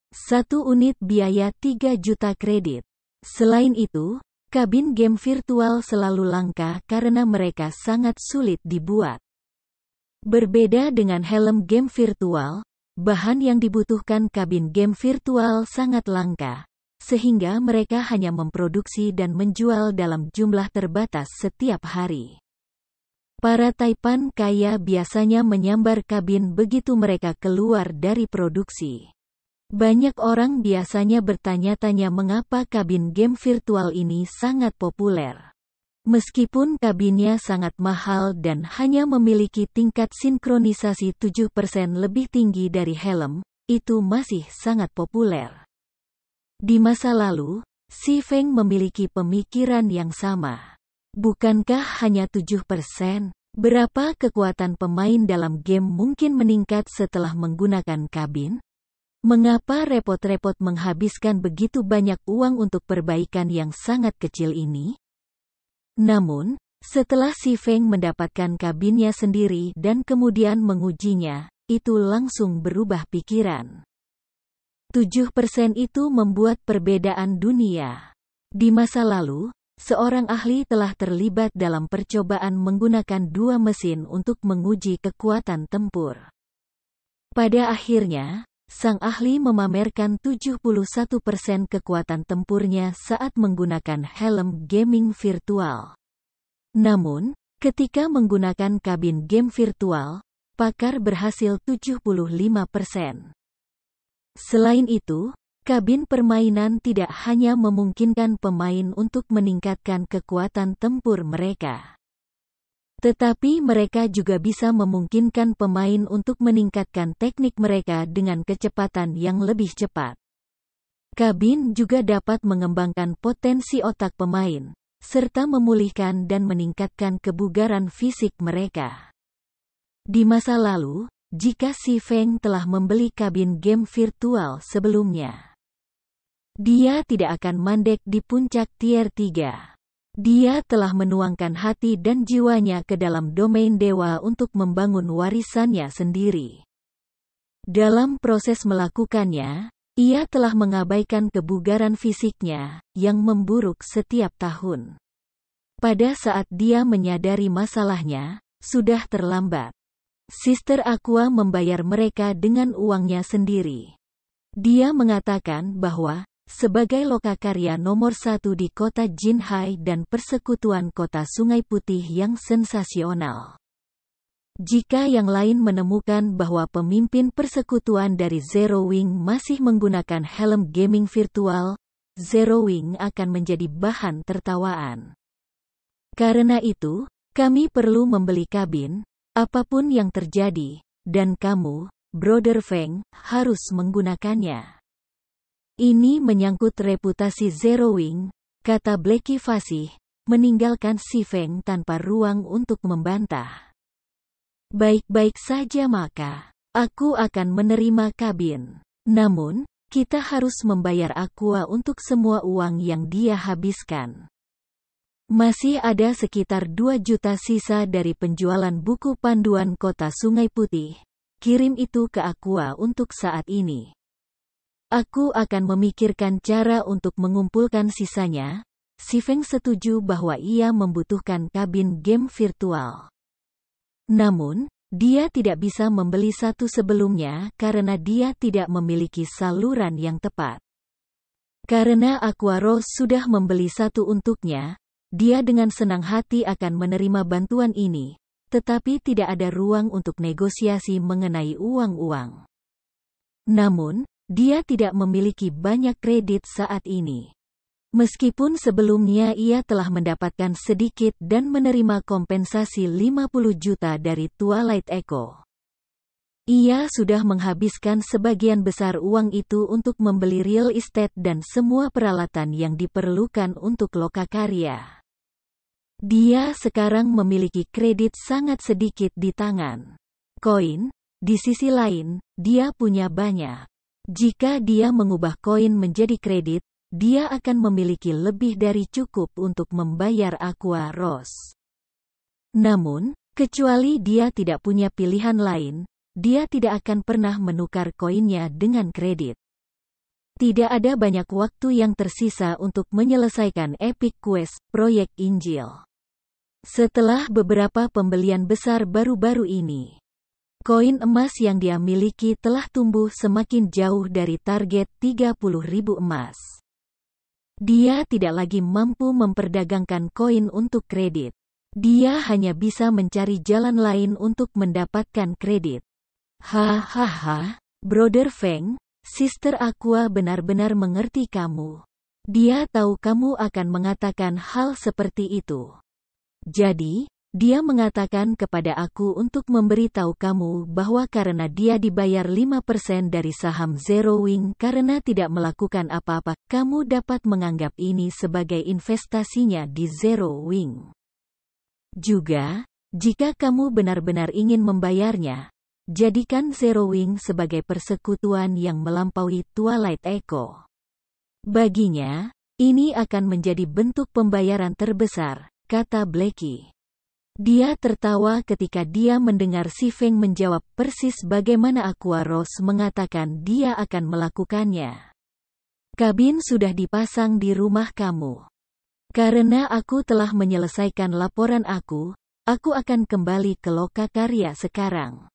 Satu unit biaya 3 juta kredit. Selain itu, kabin game virtual selalu langka karena mereka sangat sulit dibuat. Berbeda dengan helm game virtual, bahan yang dibutuhkan kabin game virtual sangat langka, sehingga mereka hanya memproduksi dan menjual dalam jumlah terbatas setiap hari. Para taipan kaya biasanya menyambar kabin begitu mereka keluar dari produksi. Banyak orang biasanya bertanya-tanya mengapa kabin game virtual ini sangat populer. Meskipun kabinnya sangat mahal dan hanya memiliki tingkat sinkronisasi 7% lebih tinggi dari helm, itu masih sangat populer. Di masa lalu, Si Feng memiliki pemikiran yang sama. Bukankah hanya 7%? Berapa kekuatan pemain dalam game mungkin meningkat setelah menggunakan kabin? Mengapa repot-repot menghabiskan begitu banyak uang untuk perbaikan yang sangat kecil ini? Namun, setelah Si Feng mendapatkan kabinnya sendiri dan kemudian mengujinya, itu langsung berubah pikiran. 7% itu membuat perbedaan dunia. Di masa lalu, seorang ahli telah terlibat dalam percobaan menggunakan 2 mesin untuk menguji kekuatan tempur. Pada akhirnya, sang ahli memamerkan 71% kekuatan tempurnya saat menggunakan helm gaming virtual. Namun, ketika menggunakan kabin game virtual, pakar berhasil 75%. Selain itu, kabin permainan tidak hanya memungkinkan pemain untuk meningkatkan kekuatan tempur mereka, tetapi mereka juga bisa memungkinkan pemain untuk meningkatkan teknik mereka dengan kecepatan yang lebih cepat. Kabin juga dapat mengembangkan potensi otak pemain, serta memulihkan dan meningkatkan kebugaran fisik mereka. Di masa lalu, jika Si Feng telah membeli kabin game virtual sebelumnya, dia tidak akan mandek di puncak tier 3. Dia telah menuangkan hati dan jiwanya ke dalam domain dewa untuk membangun warisannya sendiri. Dalam proses melakukannya, ia telah mengabaikan kebugaran fisiknya, yang memburuk setiap tahun. Pada saat dia menyadari masalahnya, sudah terlambat. Sister Aqua membayar mereka dengan uangnya sendiri. Dia mengatakan bahwa, sebagai lokakarya nomor 1 di kota Jinhai dan persekutuan kota Sungai Putih yang sensasional, jika yang lain menemukan bahwa pemimpin persekutuan dari Zero Wing masih menggunakan helm gaming virtual, Zero Wing akan menjadi bahan tertawaan. Karena itu, kami perlu membeli kabin, apapun yang terjadi, dan kamu, Brother Feng, harus menggunakannya. Ini menyangkut reputasi Zero Wing, kata Blacky fasih, meninggalkan Si Feng tanpa ruang untuk membantah. Baik-baik saja maka, aku akan menerima kabin. Namun, kita harus membayar Aqua untuk semua uang yang dia habiskan. Masih ada sekitar 2 juta sisa dari penjualan buku panduan kota Sungai Putih. Kirim itu ke Aqua untuk saat ini. Aku akan memikirkan cara untuk mengumpulkan sisanya. Si Feng setuju bahwa ia membutuhkan kabin game virtual. Namun, dia tidak bisa membeli satu sebelumnya karena dia tidak memiliki saluran yang tepat. Karena Aqua Rose sudah membeli satu untuknya, dia dengan senang hati akan menerima bantuan ini, tetapi tidak ada ruang untuk negosiasi mengenai uang-uang. Namun, dia tidak memiliki banyak kredit saat ini. Meskipun sebelumnya ia telah mendapatkan sedikit dan menerima kompensasi 50 juta dari Twilight Echo. Ia sudah menghabiskan sebagian besar uang itu untuk membeli real estate dan semua peralatan yang diperlukan untuk lokakarya. Dia sekarang memiliki kredit sangat sedikit di tangan. Koin, di sisi lain, dia punya banyak. Jika dia mengubah koin menjadi kredit, dia akan memiliki lebih dari cukup untuk membayar Aqua Rose. Namun, kecuali dia tidak punya pilihan lain, dia tidak akan pernah menukar koinnya dengan kredit. Tidak ada banyak waktu yang tersisa untuk menyelesaikan Epic Quest, proyek Injil. Setelah beberapa pembelian besar baru-baru ini, koin emas yang dia miliki telah tumbuh semakin jauh dari target 30.000 emas. Dia tidak lagi mampu memperdagangkan koin untuk kredit. Dia hanya bisa mencari jalan lain untuk mendapatkan kredit. Hahaha, Brother Feng, Sister Aqua benar-benar mengerti kamu. Dia tahu kamu akan mengatakan hal seperti itu. Jadi, dia mengatakan kepada aku untuk memberitahu kamu bahwa karena dia dibayar 5% dari saham Zero Wing karena tidak melakukan apa-apa, kamu dapat menganggap ini sebagai investasinya di Zero Wing. Juga, jika kamu benar-benar ingin membayarnya, jadikan Zero Wing sebagai persekutuan yang melampaui Twilight Echo. Baginya, ini akan menjadi bentuk pembayaran terbesar, kata Blackie. Dia tertawa ketika dia mendengar si Feng menjawab persis bagaimana Aqua Rose mengatakan dia akan melakukannya. Kabin sudah dipasang di rumah kamu. Karena aku telah menyelesaikan laporan aku akan kembali ke lokakarya sekarang.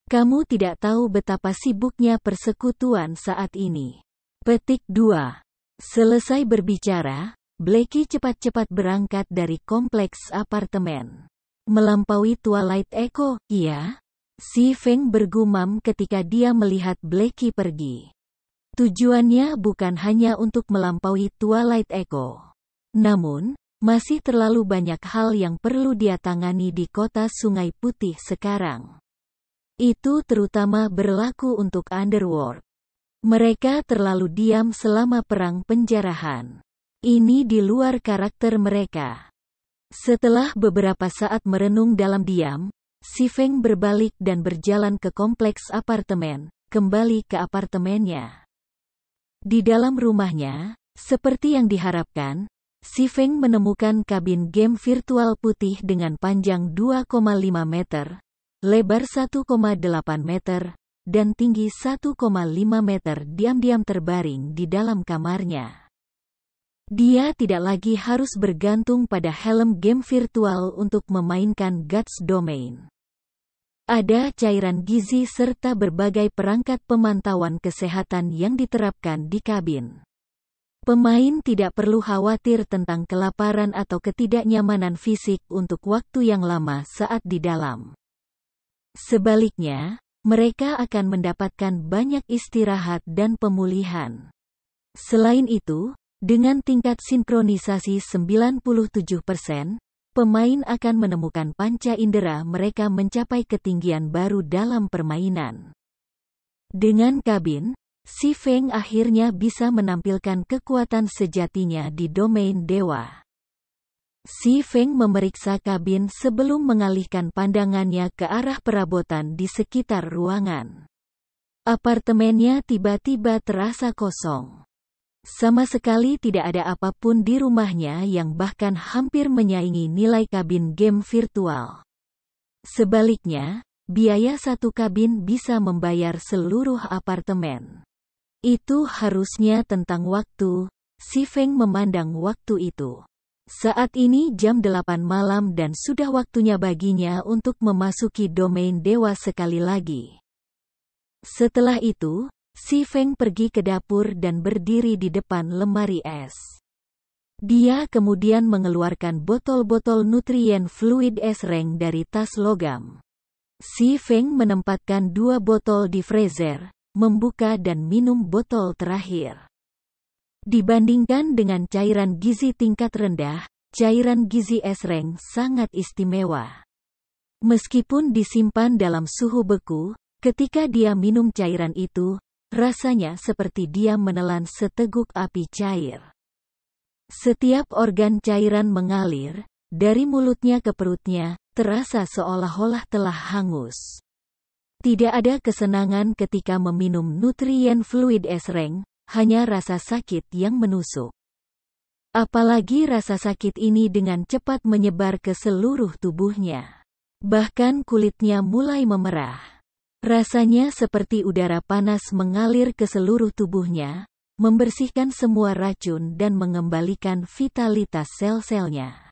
Kamu tidak tahu betapa sibuknya persekutuan saat ini. Petik 2. Selesai berbicara, Blackie cepat-cepat berangkat dari kompleks apartemen. Melampaui Twilight Echo, iya? Si Feng bergumam ketika dia melihat Blackie pergi. Tujuannya bukan hanya untuk melampaui Twilight Echo. Namun, masih terlalu banyak hal yang perlu dia tangani di kota Sungai Putih sekarang. Itu terutama berlaku untuk Underworld. Mereka terlalu diam selama perang penjarahan. Ini di luar karakter mereka. Setelah beberapa saat merenung dalam diam, si Feng berbalik dan berjalan ke kompleks apartemen, kembali ke apartemennya. Di dalam rumahnya, seperti yang diharapkan, si Feng menemukan kabin game virtual putih dengan panjang 2,5 meter, lebar 1,8 meter, dan tinggi 1,5 meter diam-diam terbaring di dalam kamarnya. Dia tidak lagi harus bergantung pada helm game virtual untuk memainkan God's Domain. Ada cairan gizi serta berbagai perangkat pemantauan kesehatan yang diterapkan di kabin. Pemain tidak perlu khawatir tentang kelaparan atau ketidaknyamanan fisik untuk waktu yang lama saat di dalam. Sebaliknya, mereka akan mendapatkan banyak istirahat dan pemulihan. Selain itu, dengan tingkat sinkronisasi 97%, pemain akan menemukan panca indera mereka mencapai ketinggian baru dalam permainan. Dengan kabin, si Feng akhirnya bisa menampilkan kekuatan sejatinya di domain dewa. Si Feng memeriksa kabin sebelum mengalihkan pandangannya ke arah perabotan di sekitar ruangan. Apartemennya tiba-tiba terasa kosong. Sama sekali tidak ada apapun di rumahnya yang bahkan hampir menyaingi nilai kabin game virtual. Sebaliknya, biaya satu kabin bisa membayar seluruh apartemen. Itu harusnya tentang waktu. Si Feng memandang waktu itu. Saat ini jam 8 malam dan sudah waktunya baginya untuk memasuki domain dewa sekali lagi. Setelah itu, si Feng pergi ke dapur dan berdiri di depan lemari es. Dia kemudian mengeluarkan botol-botol nutrien fluid es reng dari tas logam. Si Feng menempatkan 2 botol di freezer, membuka dan minum botol terakhir. Dibandingkan dengan cairan gizi tingkat rendah, cairan gizi es reng sangat istimewa. Meskipun disimpan dalam suhu beku, Ketika dia minum cairan itu, rasanya seperti dia menelan seteguk api cair. Setiap organ cairan mengalir, dari mulutnya ke perutnya, terasa seolah-olah telah hangus. Tidak ada kesenangan ketika meminum nutrien fluid esreng, hanya rasa sakit yang menusuk. Apalagi rasa sakit ini dengan cepat menyebar ke seluruh tubuhnya. Bahkan kulitnya mulai memerah. Rasanya seperti udara panas mengalir ke seluruh tubuhnya, membersihkan semua racun dan mengembalikan vitalitas sel-selnya.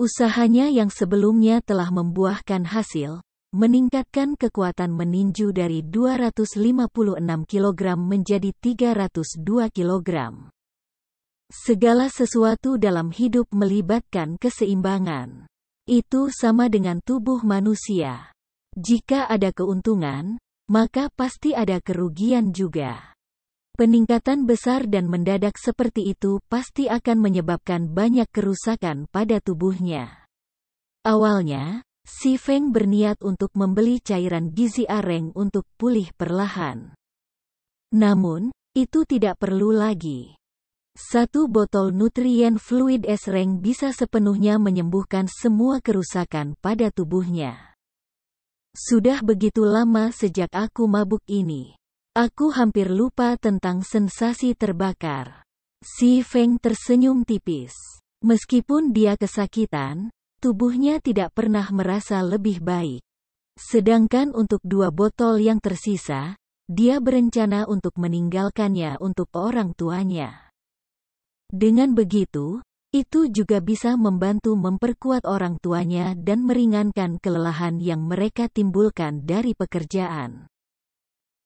Usahanya yang sebelumnya telah membuahkan hasil, meningkatkan kekuatan meninju dari 256 kg menjadi 302 kg. Segala sesuatu dalam hidup melibatkan keseimbangan. Itu sama dengan tubuh manusia. Jika ada keuntungan, maka pasti ada kerugian juga. Peningkatan besar dan mendadak seperti itu pasti akan menyebabkan banyak kerusakan pada tubuhnya. Awalnya, si Feng berniat untuk membeli cairan gizi areng untuk pulih perlahan. Namun, itu tidak perlu lagi. 1 botol nutrien fluid esreng bisa sepenuhnya menyembuhkan semua kerusakan pada tubuhnya. Sudah begitu lama sejak aku mabuk ini. Aku hampir lupa tentang sensasi terbakar. Si Feng tersenyum tipis. Meskipun dia kesakitan, tubuhnya tidak pernah merasa lebih baik. Sedangkan untuk 2 botol yang tersisa, dia berencana untuk meninggalkannya untuk orang tuanya. Dengan begitu, itu juga bisa membantu memperkuat orang tuanya dan meringankan kelelahan yang mereka timbulkan dari pekerjaan.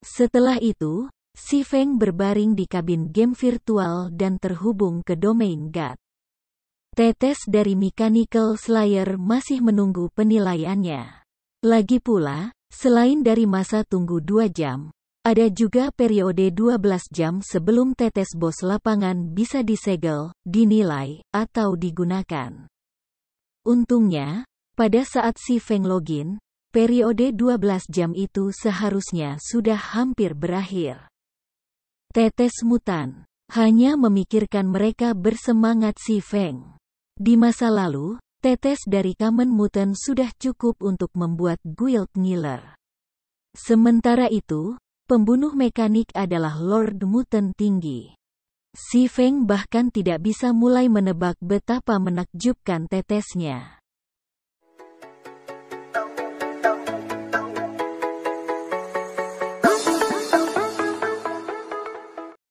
Setelah itu, si Feng berbaring di kabin game virtual dan terhubung ke domain GAT. Tetes dari Mechanical Slayer masih menunggu penilaiannya. Lagi pula, selain dari masa tunggu 2 jam, ada juga periode 12 jam sebelum tetes bos lapangan bisa disegel, dinilai, atau digunakan. Untungnya, pada saat si Feng login, periode 12 jam itu seharusnya sudah hampir berakhir. Tetes mutan hanya memikirkan mereka bersemangat si Feng. Di masa lalu, tetes dari Kamen Mutant sudah cukup untuk membuat guild ngiler. Sementara itu, pembunuh mekanik adalah Lord Mutant tinggi. Si Feng bahkan tidak bisa mulai menebak betapa menakjubkan tetesnya.